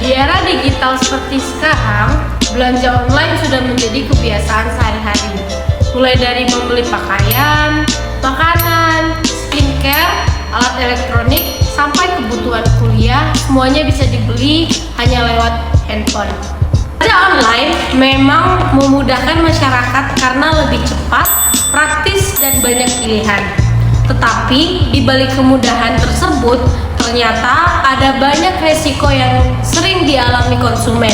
Di era digital seperti sekarang, belanja online sudah menjadi kebiasaan sehari-hari. Mulai dari membeli pakaian, makanan, skincare, alat elektronik, sampai kebutuhan kuliah, semuanya bisa dibeli hanya lewat handphone. Belanja online memang memudahkan masyarakat karena lebih cepat, praktis, dan banyak pilihan. Tetapi di balik kemudahan tersebut, ternyata ada banyak resiko yang sering dialami konsumen.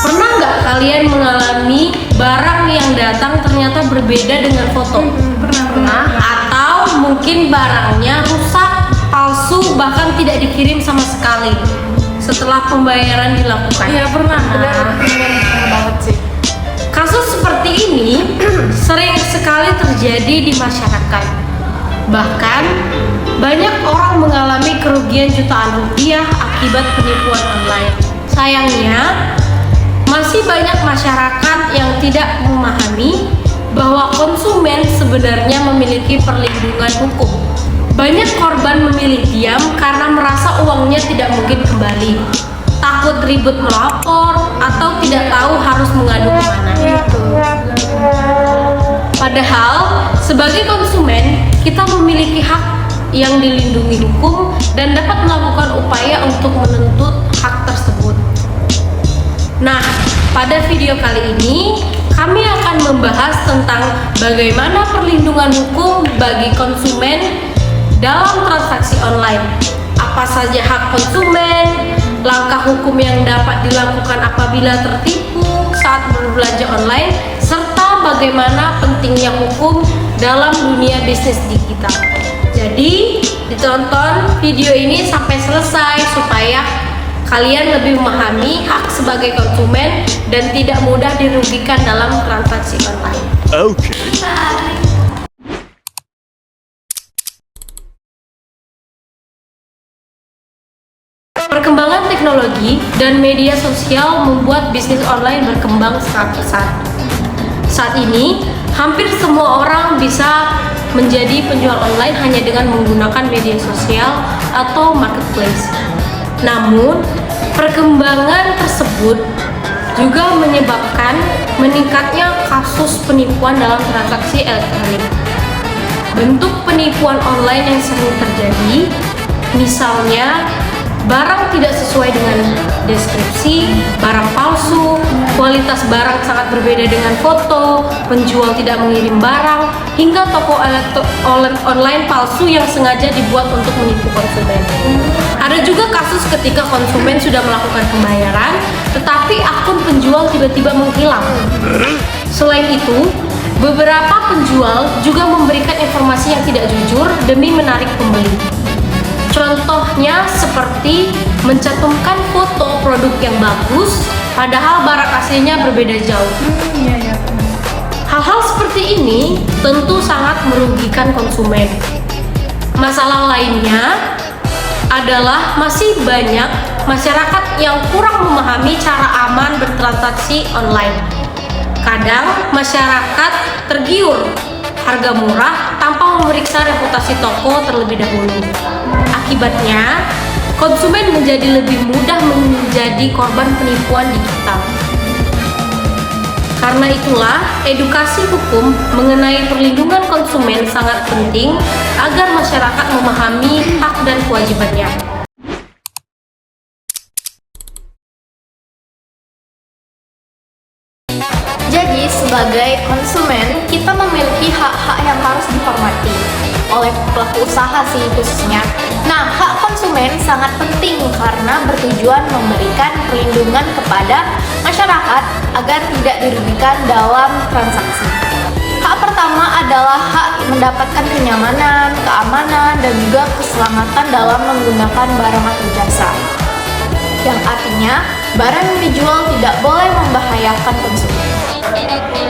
Pernah nggak kalian mengalami barang yang datang ternyata berbeda dengan foto? Pernah. Atau mungkin barangnya rusak, palsu, bahkan tidak dikirim sama sekali setelah pembayaran dilakukan? Iya pernah, benar banget sih. Kasus seperti ini sering sekali terjadi di masyarakat. Bahkan banyak orang mengalami kerugian jutaan rupiah akibat penipuan online. Sayangnya, masih banyak masyarakat yang tidak memahami bahwa konsumen sebenarnya memiliki perlindungan hukum. Banyak korban memilih diam karena merasa uangnya tidak mungkin kembali, takut ribut melapor, atau tidak tahu harus mengadu kemana. Padahal, sebagai konsumen, kita memiliki hak yang dilindungi hukum dan dapat melakukan upaya untuk menuntut hak tersebut. Nah, pada video kali ini, kami akan membahas tentang bagaimana perlindungan hukum bagi konsumen dalam transaksi online. Apa saja hak konsumen, langkah hukum yang dapat dilakukan apabila tertipu saat berbelanja online, serta bagaimana pentingnya hukum dalam dunia bisnis digital. Jadi, ditonton video ini sampai selesai supaya kalian lebih memahami hak sebagai konsumen dan tidak mudah dirugikan dalam transaksi online. Oke. Perkembangan teknologi dan media sosial membuat bisnis online berkembang sangat pesat. Saat ini, hampir semua orang bisa menjadi penjual online hanya dengan menggunakan media sosial atau marketplace. Namun, perkembangan tersebut juga menyebabkan meningkatnya kasus penipuan dalam transaksi elektronik. Bentuk penipuan online yang sering terjadi, misalnya barang tidak sesuai dengan deskripsi, barang palsu, kualitas barang sangat berbeda dengan foto, penjual tidak mengirim barang, hingga toko online palsu yang sengaja dibuat untuk menipu konsumen. Ada juga kasus ketika konsumen sudah melakukan pembayaran, tetapi akun penjual tiba-tiba menghilang. Selain itu, beberapa penjual juga memberikan informasi yang tidak jujur demi menarik pembeli. Contohnya seperti mencantumkan foto produk yang bagus, padahal barang aslinya berbeda jauh. Hal-hal seperti ini tentu sangat merugikan konsumen. Masalah lainnya adalah masih banyak masyarakat yang kurang memahami cara aman bertransaksi online. Kadang masyarakat tergiur harga murah tanpa memeriksa reputasi toko terlebih dahulu. Akibatnya, konsumen menjadi lebih mudah menjadi korban penipuan digital. Karena itulah, edukasi hukum mengenai perlindungan konsumen sangat penting agar masyarakat memahami hak dan kewajibannya. Jadi sebagai konsumen, kita memiliki hak-hak yang harus dihormati oleh pelaku usaha sih khususnya. Nah, hak konsumen sangat penting karena bertujuan memberikan perlindungan kepada masyarakat agar tidak dirugikan dalam transaksi. Hak pertama adalah hak mendapatkan kenyamanan, keamanan, dan juga keselamatan dalam menggunakan barang atau jasa. Yang artinya, barang yang dijual tidak boleh membahayakan konsumen.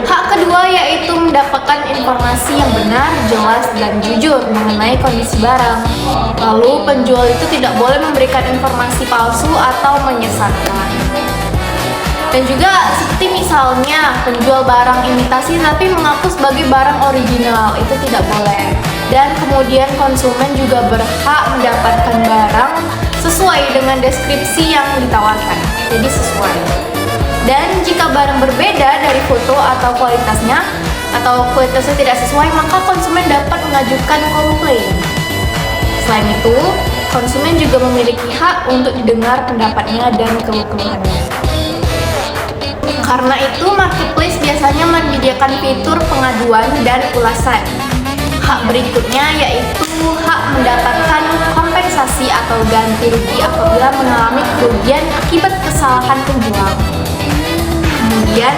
Hak kedua yaitu mendapatkan informasi yang benar, jelas, dan jujur mengenai kondisi barang. Lalu penjual itu tidak boleh memberikan informasi palsu atau menyesatkan. Dan juga seperti misalnya penjual barang imitasi tapi mengaku sebagai barang original, itu tidak boleh. Dan kemudian konsumen juga berhak mendapatkan barang sesuai dengan deskripsi yang ditawarkan. Jadi sesuai. Dan jika barang berbeda dari foto atau kualitasnya tidak sesuai, maka konsumen dapat mengajukan komplain. Selain itu, konsumen juga memiliki hak untuk didengar pendapatnya dan keluhannya. Karena itu, marketplace biasanya menyediakan fitur pengaduan dan ulasan. Hak berikutnya yaitu hak mendapatkan kompensasi atau ganti rugi apabila mengalami kerugian akibat kesalahan penjual. Kemudian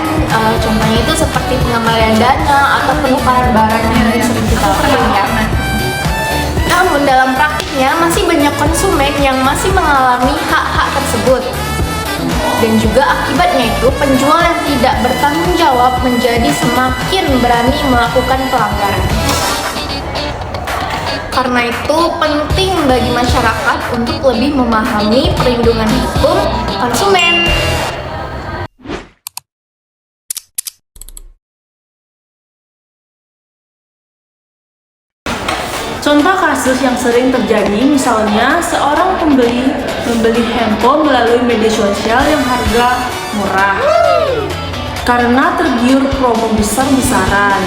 contohnya itu seperti pengembalian dana atau penukaran barang yang sering kita lakukan ya. Namun dalam praktiknya masih banyak konsumen yang masih mengalami hak-hak tersebut. Dan juga akibatnya itu penjual yang tidak bertanggung jawab menjadi semakin berani melakukan pelanggaran. Karena itu penting bagi masyarakat untuk lebih memahami perlindungan hukum konsumen. Contoh kasus yang sering terjadi, misalnya seorang pembeli membeli handphone melalui media sosial yang harga murah. Karena tergiur promo besar-besaran,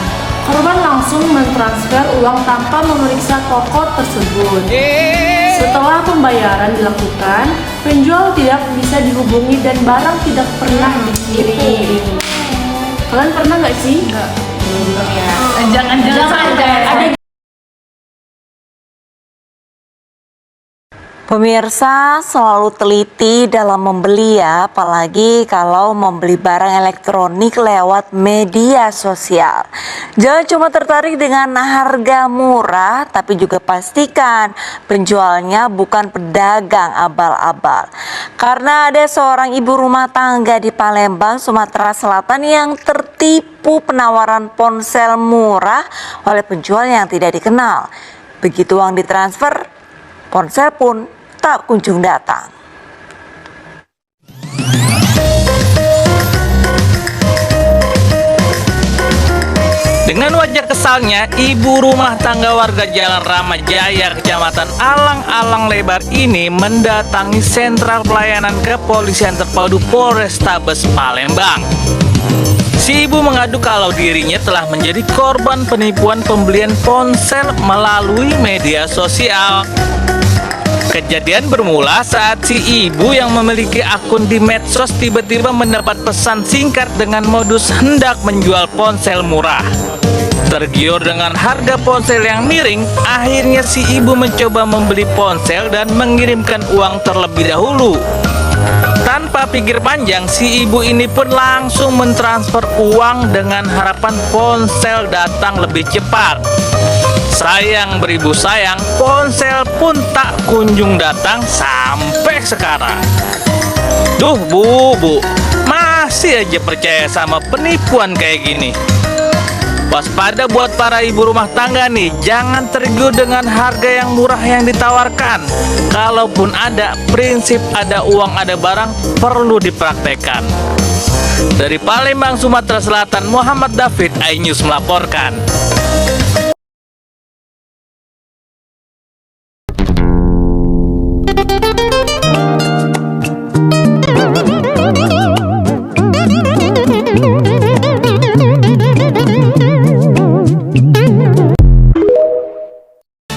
korban langsung mentransfer uang tanpa memeriksa toko tersebut. Setelah pembayaran dilakukan, penjual tidak bisa dihubungi dan barang tidak pernah dikirim. Kalian pernah nggak sih? Jangan. Ada. Pemirsa selalu teliti dalam membeli ya, apalagi kalau membeli barang elektronik lewat media sosial. Jangan cuma tertarik dengan harga murah, tapi juga pastikan penjualnya bukan pedagang abal-abal. Karena ada seorang ibu rumah tangga di Palembang, Sumatera Selatan yang tertipu penawaran ponsel murah oleh penjual yang tidak dikenal. Begitu uang ditransfer, ponsel pun tak kunjung datang. Dengan wajah kesalnya, ibu rumah tangga warga Jalan Ramajaya, Kecamatan Alang-Alang Lebar ini mendatangi Sentral Pelayanan Kepolisian Terpadu Polrestabes Palembang. Si ibu mengadu kalau dirinya telah menjadi korban penipuan pembelian ponsel melalui media sosial. Kejadian bermula saat si ibu yang memiliki akun di medsos tiba-tiba mendapat pesan singkat dengan modus hendak menjual ponsel murah. Tergiur dengan harga ponsel yang miring, akhirnya si ibu mencoba membeli ponsel dan mengirimkan uang terlebih dahulu. Tanpa pikir panjang, si ibu ini pun langsung mentransfer uang dengan harapan ponsel datang lebih cepat. Sayang beribu sayang, ponsel pun tak kunjung datang sampai sekarang. Duh bu, masih aja percaya sama penipuan kayak gini. Waspada buat para ibu rumah tangga nih, jangan tergiur dengan harga yang murah yang ditawarkan. Kalaupun ada prinsip ada uang ada barang perlu dipraktekkan. Dari Palembang, Sumatera Selatan, Muhammad David, iNews melaporkan.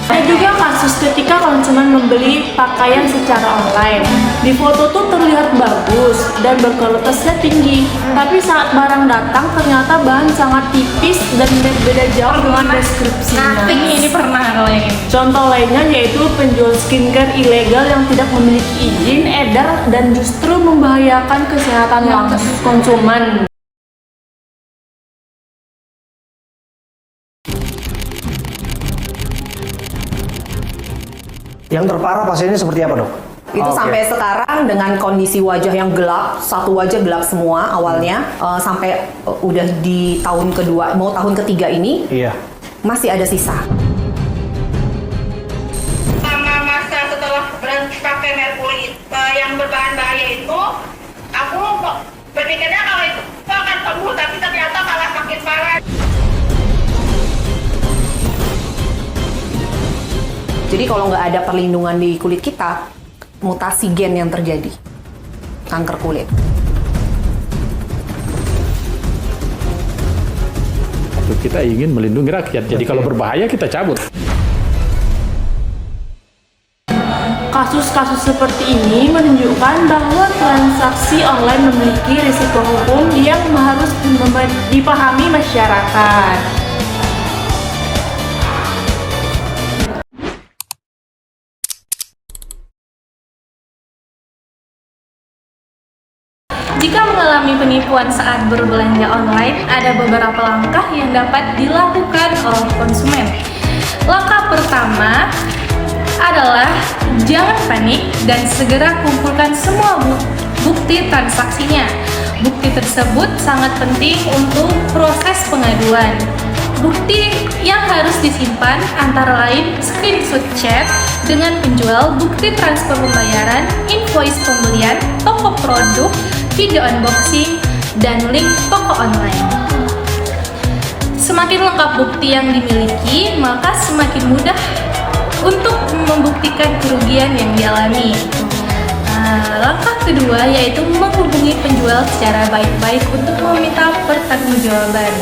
Ada juga kasus ketika konsumen membeli pakaian secara online. Di foto tuh terlihat bagus dan berkualitasnya tinggi, tapi saat barang datang ternyata bahan sangat tipis dan berbeda jauh dengan deskripsinya. Ini pernah kalau yang ini. Contoh lainnya yaitu penjual skincare ilegal yang tidak memiliki izin edar dan justru membahayakan kesehatan konsumen. Yang terparah pasiennya seperti apa, Dok? Itu sampai sekarang dengan kondisi wajah yang gelap, satu wajah gelap semua awalnya, sampai udah di tahun kedua, mau tahun ketiga ini, Iya. masih ada sisa. Sama masa setelah berhenti pakai merkuri yang berbahan bahaya itu, aku berpikirnya kalau itu akan sembuh, tapi ternyata malah makin parah. Jadi kalau nggak ada perlindungan di kulit kita, mutasi gen yang terjadi, kanker kulit. Kita ingin melindungi rakyat, jadi kalau berbahaya kita cabut. Kasus-kasus seperti ini menunjukkan bahwa transaksi online memiliki risiko hukum yang harus dipahami masyarakat. Jika mengalami penipuan saat berbelanja online, ada beberapa langkah yang dapat dilakukan oleh konsumen. Langkah pertama adalah jangan panik dan segera kumpulkan semua bukti transaksinya. Bukti tersebut sangat penting untuk proses pengaduan. Bukti yang harus disimpan antara lain screenshot chat dengan penjual, bukti transfer pembayaran, invoice pembelian, toko produk, video unboxing, dan link toko online. Semakin lengkap bukti yang dimiliki, maka semakin mudah untuk membuktikan kerugian yang dialami. Langkah kedua yaitu menghubungi penjual secara baik-baik untuk meminta pertanggungjawaban.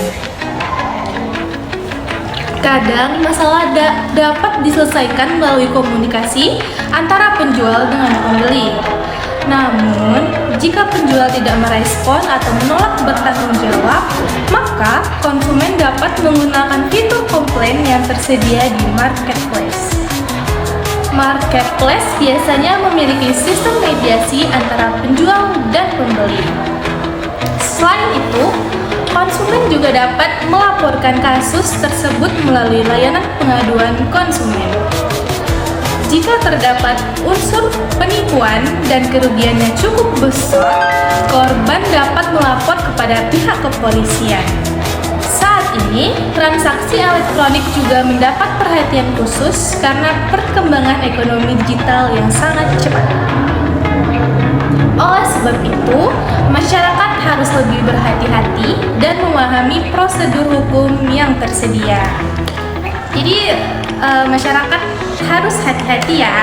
Kadang masalah dapat diselesaikan melalui komunikasi antara penjual dengan pembeli. Namun, jika penjual tidak merespon atau menolak bertanggung jawab, maka konsumen dapat menggunakan fitur komplain yang tersedia di marketplace. Marketplace biasanya memiliki sistem mediasi antara penjual dan pembeli. Selain itu, konsumen juga dapat melaporkan kasus tersebut melalui layanan pengaduan konsumen. Jika terdapat unsur penipuan dan kerugiannya cukup besar, korban dapat melapor kepada pihak kepolisian. Saat ini, transaksi elektronik juga mendapat perhatian khusus karena perkembangan ekonomi digital yang sangat cepat. Oleh sebab itu, masyarakat harus lebih berhati-hati dan memahami prosedur hukum yang tersedia. Jadi, masyarakat harus hati-hati ya.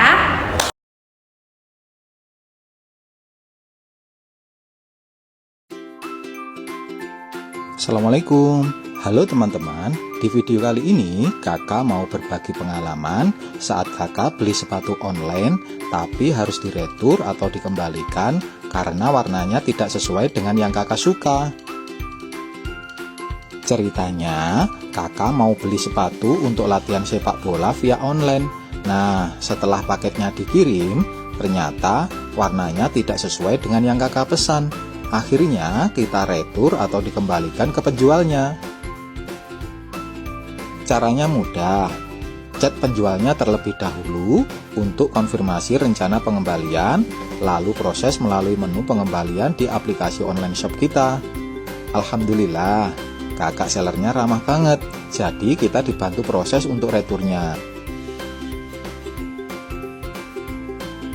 Assalamualaikum. Halo teman-teman, di video kali ini kakak mau berbagi pengalaman saat kakak beli sepatu online tapi harus diretur atau dikembalikan karena warnanya tidak sesuai dengan yang kakak suka. Ceritanya, kakak mau beli sepatu untuk latihan sepak bola via online. Nah, setelah paketnya dikirim, ternyata warnanya tidak sesuai dengan yang kakak pesan. Akhirnya kita retur atau dikembalikan ke penjualnya. Caranya mudah. Chat penjualnya terlebih dahulu untuk konfirmasi rencana pengembalian, lalu proses melalui menu pengembalian di aplikasi online shop kita. Alhamdulillah, kakak sellernya ramah banget, jadi kita dibantu proses untuk returnya.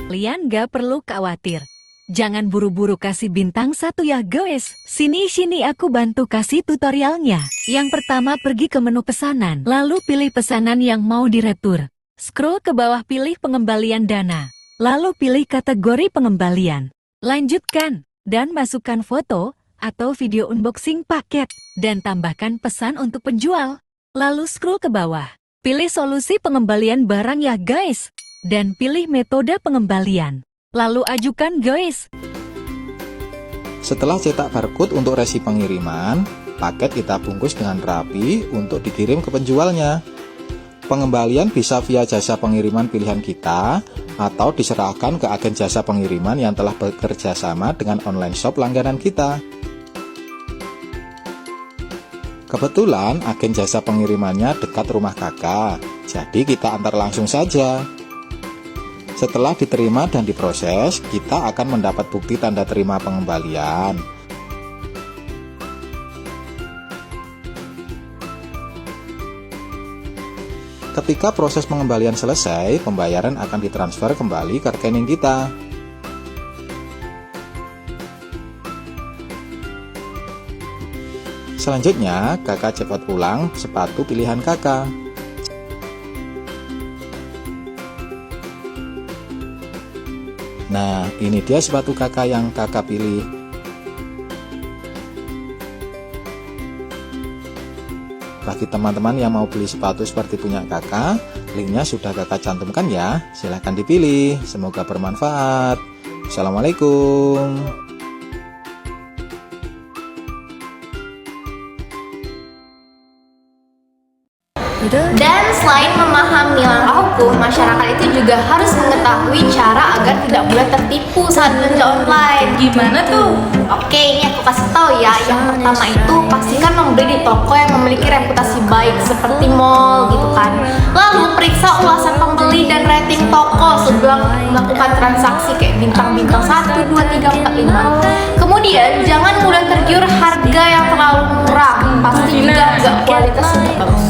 Kalian gak perlu khawatir. Jangan buru-buru kasih bintang 1 ya guys. Sini aku bantu kasih tutorialnya. Yang pertama pergi ke menu pesanan. Lalu pilih pesanan yang mau diretur. Scroll ke bawah pilih pengembalian dana. Lalu pilih kategori pengembalian. Lanjutkan dan masukkan foto atau video unboxing paket. Dan tambahkan pesan untuk penjual. Lalu scroll ke bawah. Pilih solusi pengembalian barang ya guys. Dan pilih metode pengembalian. Lalu ajukan guys. Setelah cetak barcode untuk resi pengiriman, paket kita bungkus dengan rapi untuk dikirim ke penjualnya. Pengembalian bisa via jasa pengiriman pilihan kita atau diserahkan ke agen jasa pengiriman yang telah bekerja sama dengan online shop langganan kita. Kebetulan agen jasa pengirimannya dekat rumah kakak, jadi kita antar langsung saja. Setelah diterima dan diproses, kita akan mendapat bukti tanda terima pengembalian. Ketika proses pengembalian selesai, pembayaran akan ditransfer kembali ke rekening kita. Selanjutnya, kakak cepat ulang sepatu pilihan kakak. Nah, ini dia sepatu kakak yang kakak pilih. Bagi teman-teman yang mau beli sepatu seperti punya kakak, linknya sudah kakak cantumkan ya. Silahkan dipilih, semoga bermanfaat. Assalamualaikum. Dan selain memahami langkah hukum, masyarakat itu juga harus mengetahui cara agar tidak mudah tertipu saat belanja online. Gimana tuh? Oke, ini aku kasih tahu ya. Yang pertama itu pastikan membeli di toko yang memiliki reputasi baik seperti mall gitu kan. Lalu periksa ulasan pembeli dan rating toko sebelum melakukan transaksi kayak bintang-bintang 1, 2, 3, 4, 5. Kemudian jangan mudah tergiur harga yang terlalu murah. Pasti juga nggak kualitasnya bagus.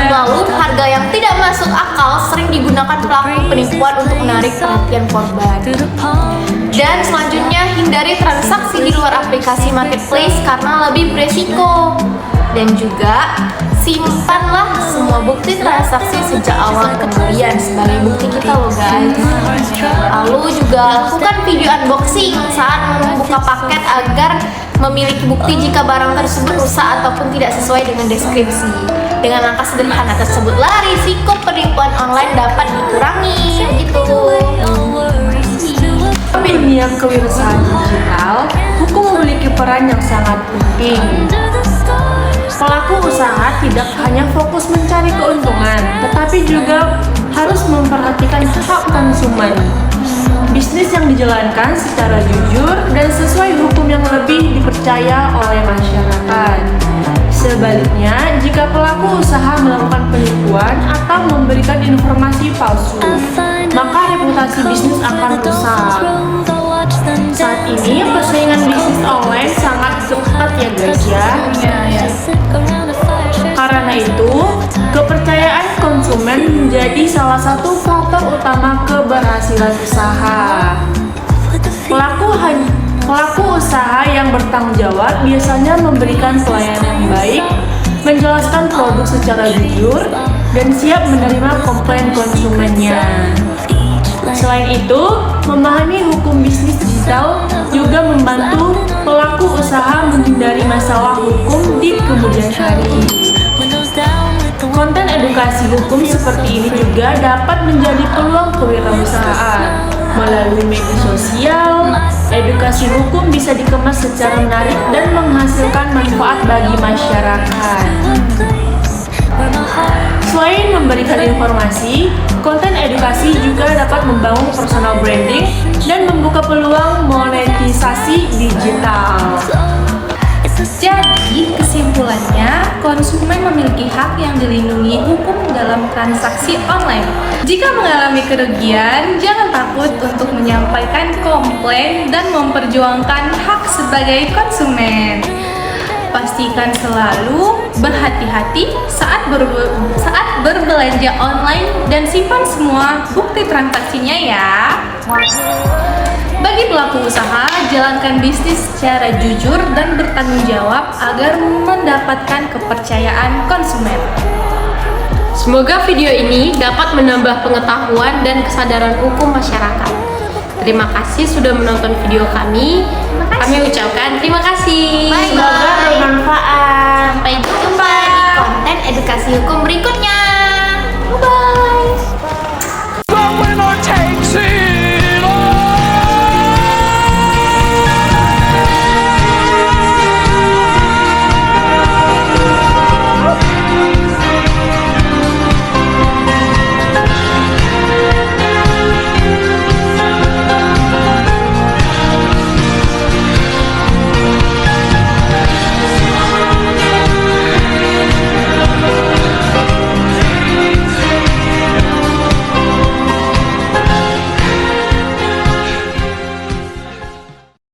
Lalu harga yang tidak masuk akal sering digunakan pelaku penipuan untuk menarik perhatian korban. Dan selanjutnya hindari transaksi di luar aplikasi marketplace karena lebih beresiko. Dan juga simpanlah semua bukti transaksi sejak awal pembelian sebagai bukti kita loh guys. Lalu juga lakukan video unboxing saat membuka paket agar memiliki bukti jika barang tersebut rusak ataupun tidak sesuai dengan deskripsi. Dengan langkah sederhana tersebutlah risiko penipuan online dapat dikurangi gitu. Di dunia kewirausahaan digital, hukum memiliki peran yang sangat penting. Pelaku usaha tidak hanya fokus mencari keuntungan, tetapi juga harus memperhatikan hak konsumen. Bisnis yang dijalankan secara jujur dan sesuai hukum yang lebih dipercaya oleh masyarakat. Sebaliknya, jika pelaku usaha melakukan penipuan atau memberikan informasi palsu, maka reputasi bisnis akan rusak. Saat ini persaingan bisnis online sangat ketat ya guys ya. Karena itu, kepercayaan konsumen menjadi salah satu faktor utama keberhasilan usaha. Pelaku usaha yang bertanggung jawab biasanya memberikan pelayanan yang baik, menjelaskan produk secara jujur, dan siap menerima komplain konsumennya. Selain itu, memahami hukum bisnis digital juga membantu pelaku usaha menghindari masalah hukum di kemudian hari. Konten edukasi hukum seperti ini juga dapat menjadi peluang kewirausahaan. Melalui media sosial, edukasi hukum bisa dikemas secara menarik dan menghasilkan manfaat bagi masyarakat. Selain memberikan informasi, konten edukasi juga dapat membangun personal branding dan membuka peluang monetisasi digital. Jadi, kesimpulannya, konsumen memiliki hak yang dilindungi hukum dalam transaksi online. Jika mengalami kerugian, jangan takut untuk menyampaikan komplain dan memperjuangkan hak sebagai konsumen. Pastikan selalu berhati-hati saat berbelanja online dan simpan semua bukti transaksinya ya. Bagi pelaku usaha, jalankan bisnis secara jujur dan bertanggung jawab agar mendapatkan kepercayaan konsumen. Semoga video ini dapat menambah pengetahuan dan kesadaran hukum masyarakat. Terima kasih sudah menonton video kami. Kami ucapkan terima kasih. Bye. Semoga bermanfaat. Sampai jumpa di konten edukasi hukum berikutnya.